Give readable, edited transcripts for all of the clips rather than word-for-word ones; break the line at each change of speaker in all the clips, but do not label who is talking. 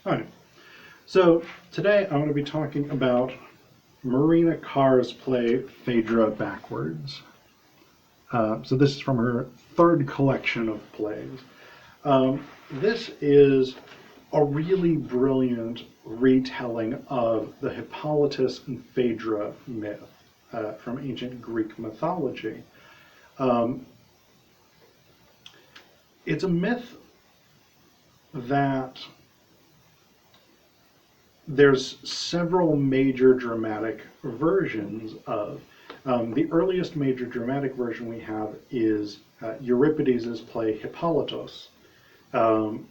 Hi. So today I'm going to be talking about Marina Carr's play Phaedra Backwards. So this is from her third collection of plays. This is a really brilliant retelling of the Hippolytus and Phaedra myth from ancient Greek mythology. It's a myth that there's several major dramatic versions of. The earliest major dramatic version we have is Euripides' play Hippolytus. So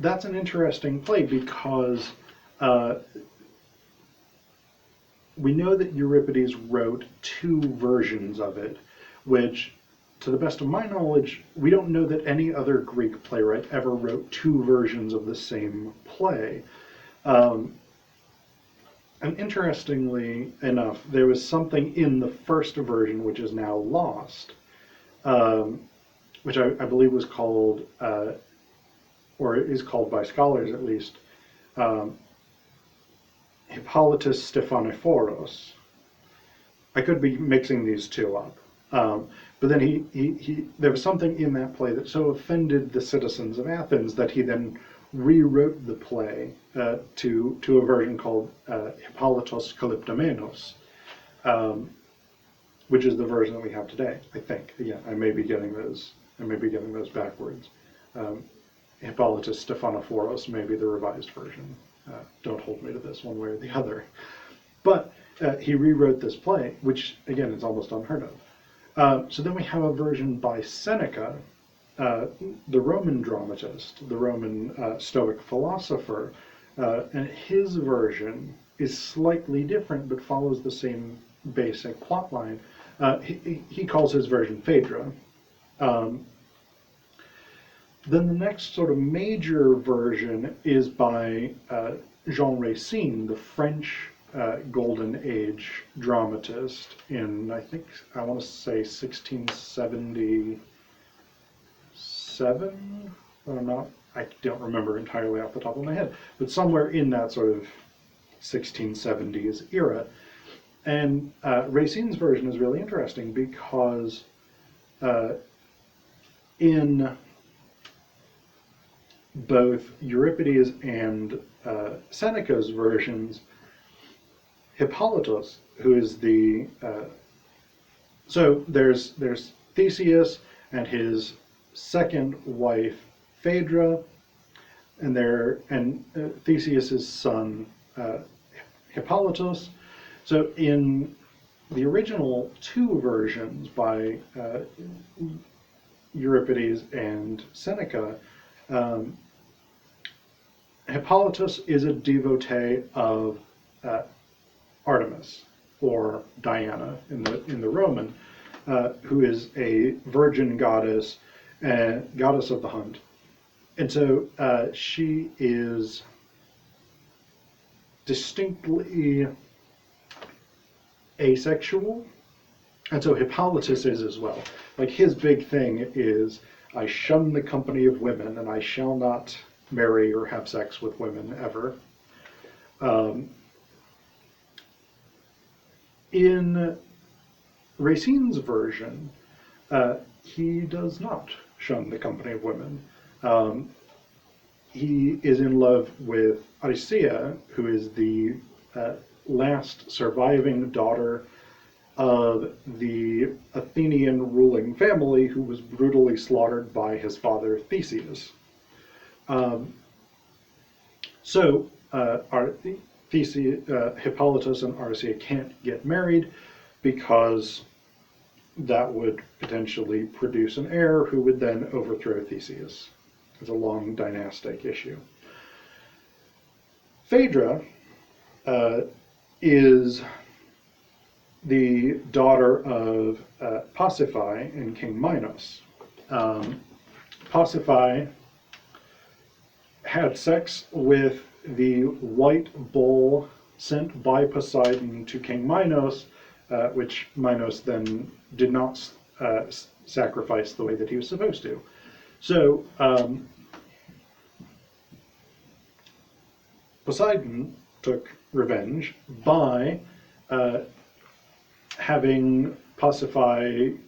that's an interesting play because we know that Euripides wrote two versions of it, which, to the best of my knowledge, we don't know that any other Greek playwright ever wrote two versions of the same play. And interestingly enough, there was something in the first version which is now lost, which I believe was called, or is called by scholars at least, Hippolytus Stephanophoros. I could be mixing these two up. But then there was something in that play that so offended the citizens of Athens that he then rewrote the play to a version called Hippolytos Kaliptomenos, which is the version that we have today. I think. Yeah, I may be getting those backwards. Hippolytus Stephanophoros may be the revised version. Don't hold me to this one way or the other. But he rewrote this play, which again is almost unheard of. So then we have a version by Seneca, the Roman dramatist, the Roman Stoic philosopher, and his version is slightly different but follows the same basic plot line. He calls his version Phaedra. Then the next sort of major version is by Jean Racine, the French Golden Age dramatist in, I want to say 1677, I don't remember entirely off the top of my head, but somewhere in that sort of 1670s era. And Racine's version is really interesting because in both Euripides and Seneca's versions, Hippolytus, who is so there's Theseus and his second wife Phaedra, and Theseus's son Hippolytus. So in the original two versions by Euripides and Seneca, Hippolytus is a devotee of Artemis, or Diana in the Roman, who is a virgin goddess, goddess of the hunt. And so she is distinctly asexual, and so Hippolytus is as well. Like, his big thing is, I shun the company of women, and I shall not marry or have sex with women ever. In Racine's version, he does not shun the company of women. He is in love with Aricia, who is the last surviving daughter of the Athenian ruling family who was brutally slaughtered by his father Theseus. Hippolytus and Aricia can't get married because that would potentially produce an heir who would then overthrow Theseus. It's a long dynastic issue. Phaedra is the daughter of Pasiphae and King Minos. Pasiphae had sex with the white bull sent by Poseidon to King Minos, which Minos then did not sacrifice the way that he was supposed to. So Poseidon took revenge by having Pasiphae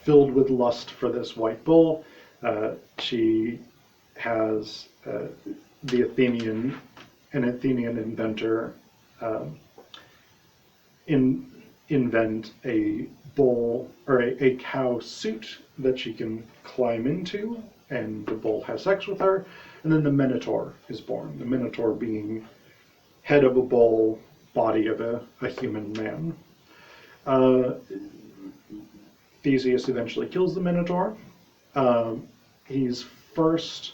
filled with lust for this white bull. She has an Athenian inventor invent a bull or a cow suit that she can climb into, and the bull has sex with her, and then the Minotaur is born. The Minotaur being head of a bull, body of a human man. Theseus eventually kills the Minotaur. He's first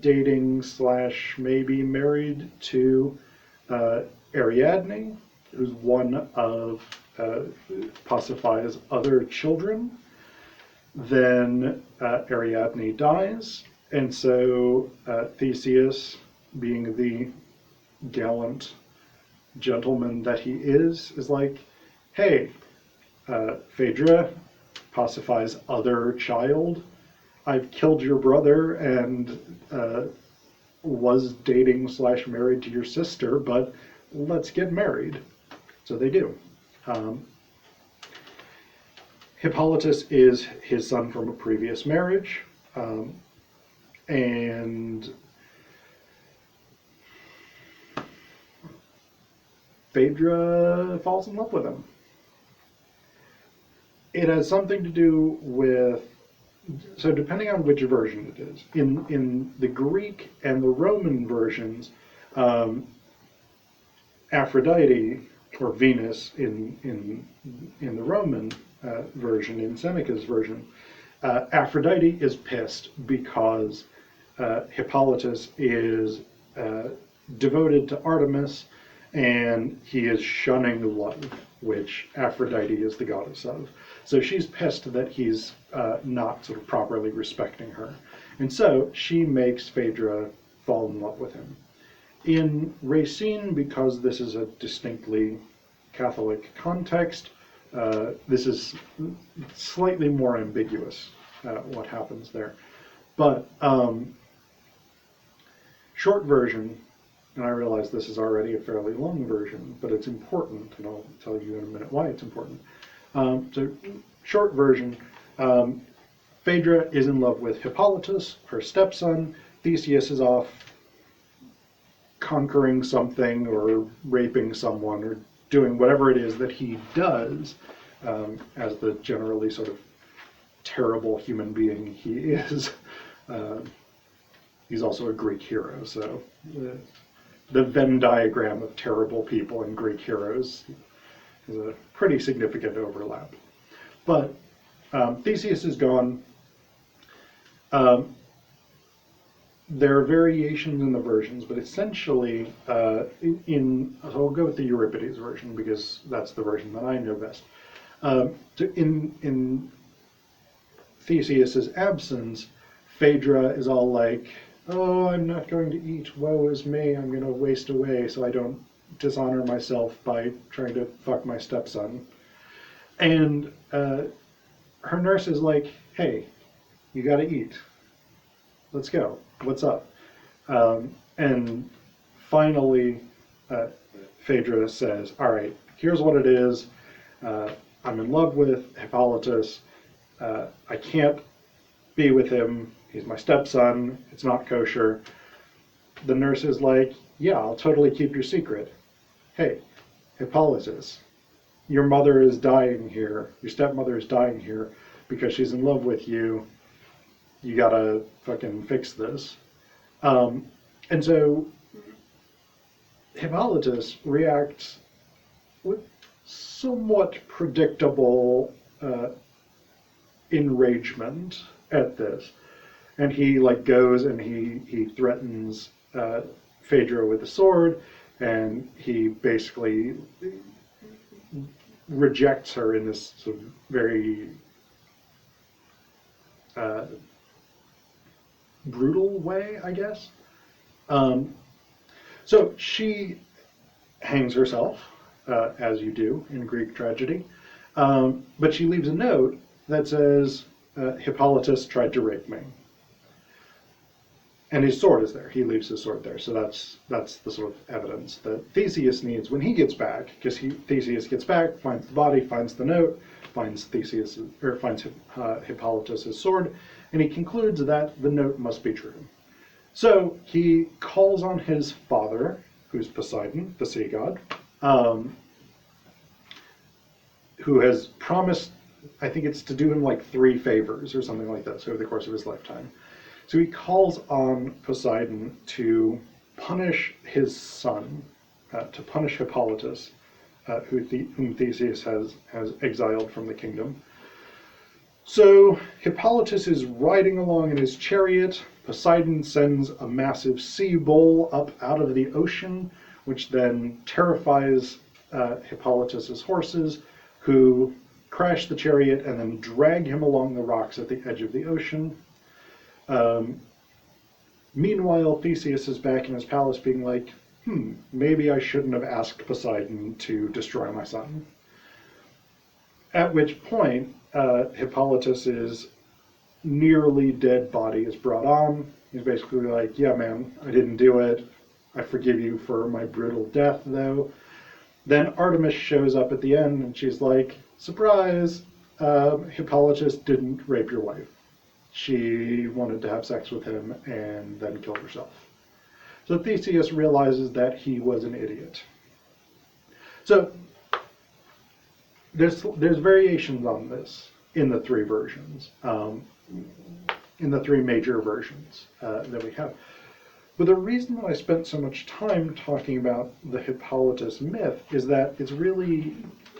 dating / maybe married to Ariadne, who's one of Pasiphae's other children. Then Ariadne dies, and so Theseus, being the gallant gentleman that he is like, hey, Phaedra, Pasiphae's other child, I've killed your brother and was dating / married to your sister, but let's get married. So they do. Hippolytus is his son from a previous marriage, and Phaedra falls in love with him. It has something to do with, so depending on which version it is, in the Greek and the Roman versions, Aphrodite, or Venus in the Roman version, in Seneca's version, Aphrodite is pissed because Hippolytus is devoted to Artemis, and he is shunning love, which Aphrodite is the goddess of. So she's pissed that he's not sort of properly respecting her. And so she makes Phaedra fall in love with him. In Racine, because this is a distinctly Catholic context, this is slightly more ambiguous, what happens there. But short version, and I realize this is already a fairly long version, but it's important, and I'll tell you in a minute why it's important. So short version, Phaedra is in love with Hippolytus, her stepson. Theseus is off conquering something or raping someone or doing whatever it is that he does as the generally sort of terrible human being he is. He's also a Greek hero, so the Venn diagram of terrible people and Greek heroes is a pretty significant overlap. But Theseus is gone. There are variations in the versions, but essentially, so I'll go with the Euripides version because that's the version that I know best. In Theseus's absence, Phaedra is all like, oh, I'm not going to eat, woe is me, I'm going to waste away so I don't dishonor myself by trying to fuck my stepson. And her nurse is like, hey, you got to eat. Let's go. What's up? And finally, Phaedra says, all right, here's what it is. I'm in love with Hippolytus. I can't be with him. He's my stepson. It's not kosher. The nurse is like, yeah, I'll totally keep your secret. Hey, Hippolytus, your mother is dying here. Your stepmother is dying here because she's in love with you. You gotta fucking fix this. And so Hippolytus reacts with somewhat predictable enragement at this. And he like goes and he threatens Phaedra with a sword, and he basically rejects her in this sort of very brutal way, I guess. So she hangs herself, as you do in Greek tragedy, but she leaves a note that says, Hippolytus tried to rape me. And his sword is there. He leaves his sword there. So that's the sort of evidence that Theseus needs when he gets back, because Theseus gets back, finds the body, finds the note, finds Hippolytus' sword, and he concludes that the note must be true. So he calls on his father, who's Poseidon, the sea god, who has promised, I think it's to do him like 3 favors or something like that over the course of his lifetime. So he calls on Poseidon to punish his son, to punish Hippolytus, whom Theseus has exiled from the kingdom. So Hippolytus is riding along in his chariot. Poseidon sends a massive sea bull up out of the ocean, which then terrifies Hippolytus' horses, who crash the chariot and then drag him along the rocks at the edge of the ocean. Meanwhile, Theseus is back in his palace being like, maybe I shouldn't have asked Poseidon to destroy my son. At which point, Hippolytus' nearly dead body is brought on. He's basically like, yeah, man, I didn't do it. I forgive you for my brutal death, though. Then Artemis shows up at the end, and she's like, surprise, Hippolytus didn't rape your wife. She wanted to have sex with him and then killed herself. So Theseus realizes that he was an idiot. So there's variations on this in the 3 versions, in the 3 major versions that we have. But the reason that I spent so much time talking about the Hippolytus myth is that it's really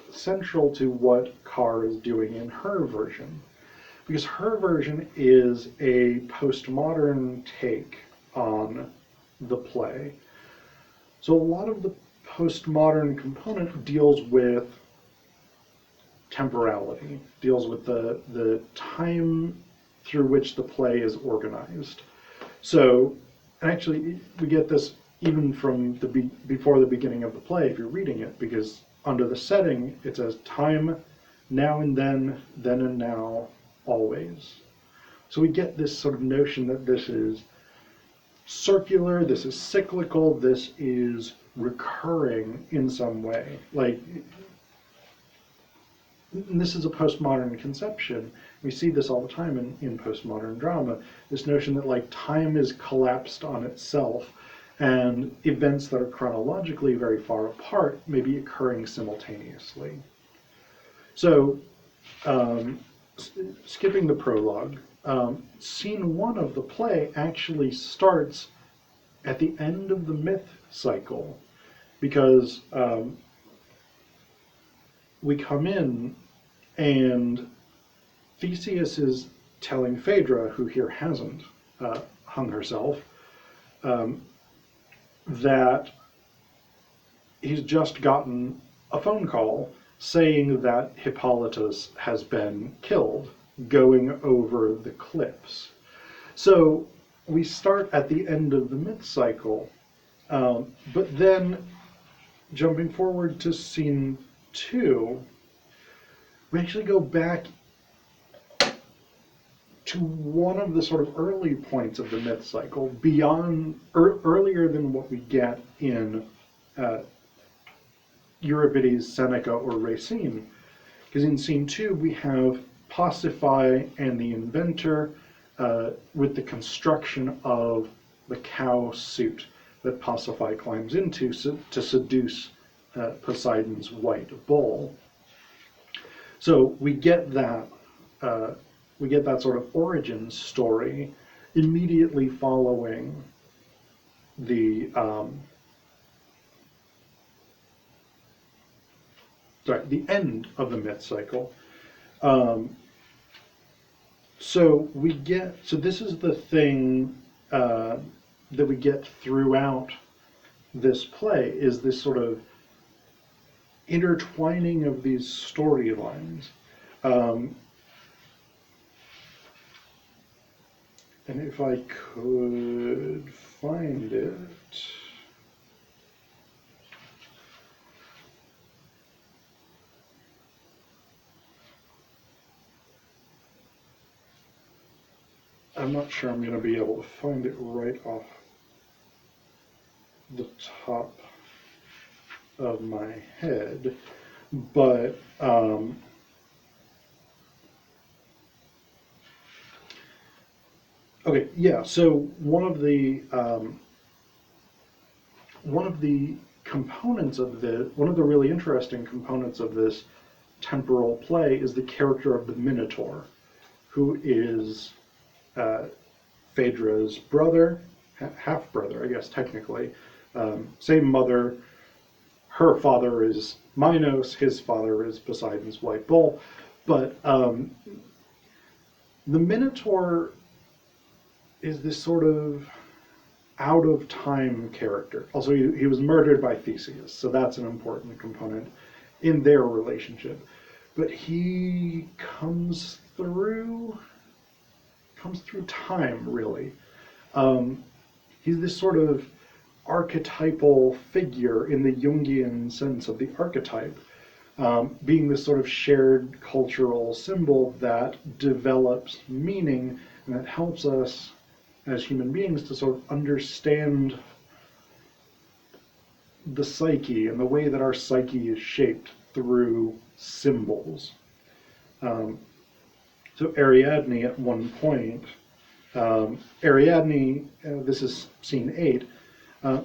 central to what Carr is doing in her version. Because her version is a postmodern take on the play. So a lot of the postmodern component deals with temporality, deals with the time through which the play is organized. So, and actually, we get this even from before the beginning of the play, if you're reading it, because under the setting, it says time, now and then and now, always. So we get this sort of notion that this is circular, this is cyclical, this is recurring in some way. Like, this is a postmodern conception. We see this all the time in postmodern drama, this notion that like time is collapsed on itself and events that are chronologically very far apart may be occurring simultaneously. So, skipping the prologue, scene 1 of the play actually starts at the end of the myth cycle, because we come in and Theseus is telling Phaedra, who here hasn't hung herself, that he's just gotten a phone call saying that Hippolytus has been killed going over the cliffs. So we start at the end of the myth cycle, but then jumping forward to scene 2, we actually go back to one of the sort of early points of the myth cycle, beyond earlier than what we get in Euripides, Seneca, or Racine. Because in scene 2, we have Pasiphae and the inventor with the construction of the cow suit that Pasiphae climbs into to seduce Poseidon's white bull. So we get that sort of origin story immediately following the end of the myth cycle. So this is the thing that we get throughout this play, is this sort of intertwining of these storylines. And if I could find it. I'm not sure I'm going to be able to find it right off the top of my head, but okay, yeah. So one of the components of one of the really interesting components of this temporal play is the character of the Minotaur, who is Phaedra's brother, half-brother, I guess, technically. Same mother. Her father is Minos, his father is Poseidon's white bull. But the Minotaur is this sort of out-of-time character. Also, he was murdered by Theseus, so that's an important component in their relationship. But he comes through time, really. He's this sort of archetypal figure in the Jungian sense of the archetype, being this sort of shared cultural symbol that develops meaning and that helps us as human beings to sort of understand the psyche and the way that our psyche is shaped through symbols. So Ariadne at one point, Ariadne, this is scene 8,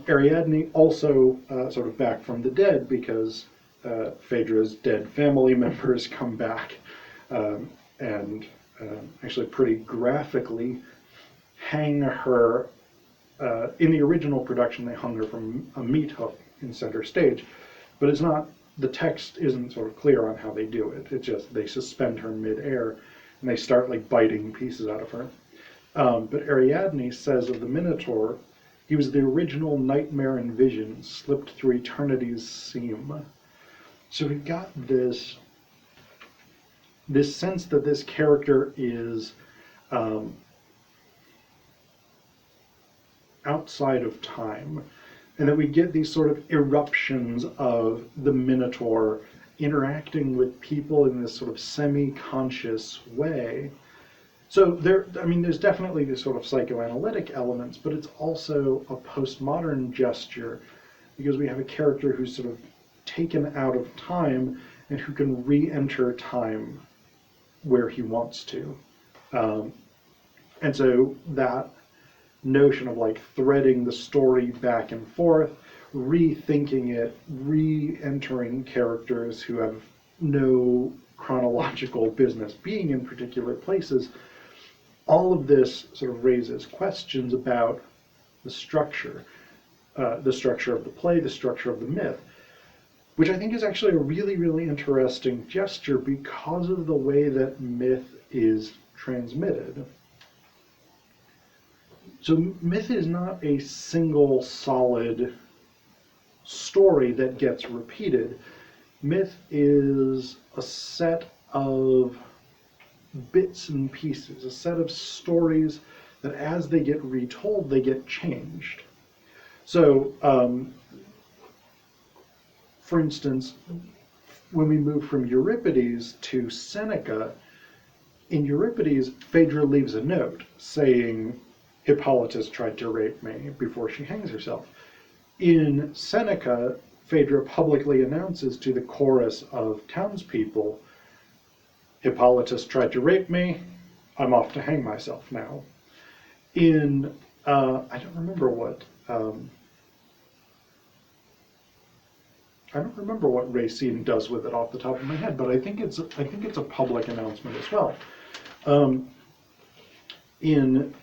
Ariadne also sort of back from the dead because Phaedra's dead family members come back and actually pretty graphically hang her. In the original production, they hung her from a meat hook in center stage, but it's not, the text isn't sort of clear on how they do it. It's just they suspend her mid-air and they start like biting pieces out of her. But Ariadne says of the Minotaur, he was the original nightmare and vision slipped through eternity's seam. So we've got this sense that this character is outside of time, and that we get these sort of eruptions of the Minotaur interacting with people in this sort of semi-conscious way. So there's definitely these sort of psychoanalytic elements, but it's also a postmodern gesture because we have a character who's sort of taken out of time and who can re-enter time where he wants to. And so that notion of like threading the story back and forth, rethinking it, re-entering characters who have no chronological business being in particular places, all of this sort of raises questions about the structure of the play, the structure of the myth, which I think is actually a really, really interesting gesture because of the way that myth is transmitted. So myth is not a single solid story that gets repeated. Myth is a set of bits and pieces, a set of stories that as they get retold, they get changed. So, for instance, when we move from Euripides to Seneca, in Euripides, Phaedra leaves a note saying, Hippolytus tried to rape me before she hangs herself. In Seneca, Phaedra publicly announces to the chorus of townspeople, Hippolytus tried to rape me, I'm off to hang myself now. In, I don't remember what Racine does with it off the top of my head, but I think it's a public announcement as well. In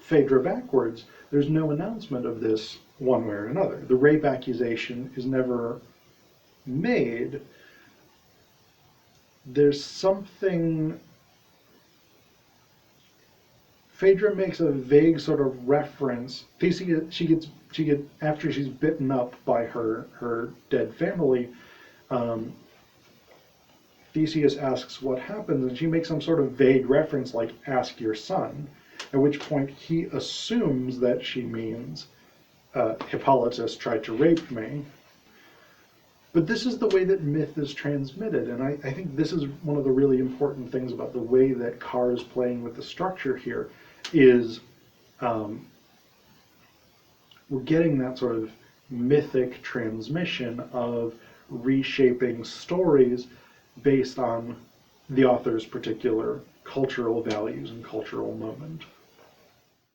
Phaedra Backwards, there's no announcement of this one way or another. The rape accusation is never made. There's something, Phaedra makes a vague sort of reference. Theseus, she gets after she's bitten up by her dead family, Theseus asks what happens, and she makes some sort of vague reference like, ask your son, at which point he assumes that she means Hippolytus tried to rape me. But this is the way that myth is transmitted, and I think this is one of the really important things about the way that Carr is playing with the structure here, is we're getting that sort of mythic transmission of reshaping stories based on the author's particular cultural values and cultural moment.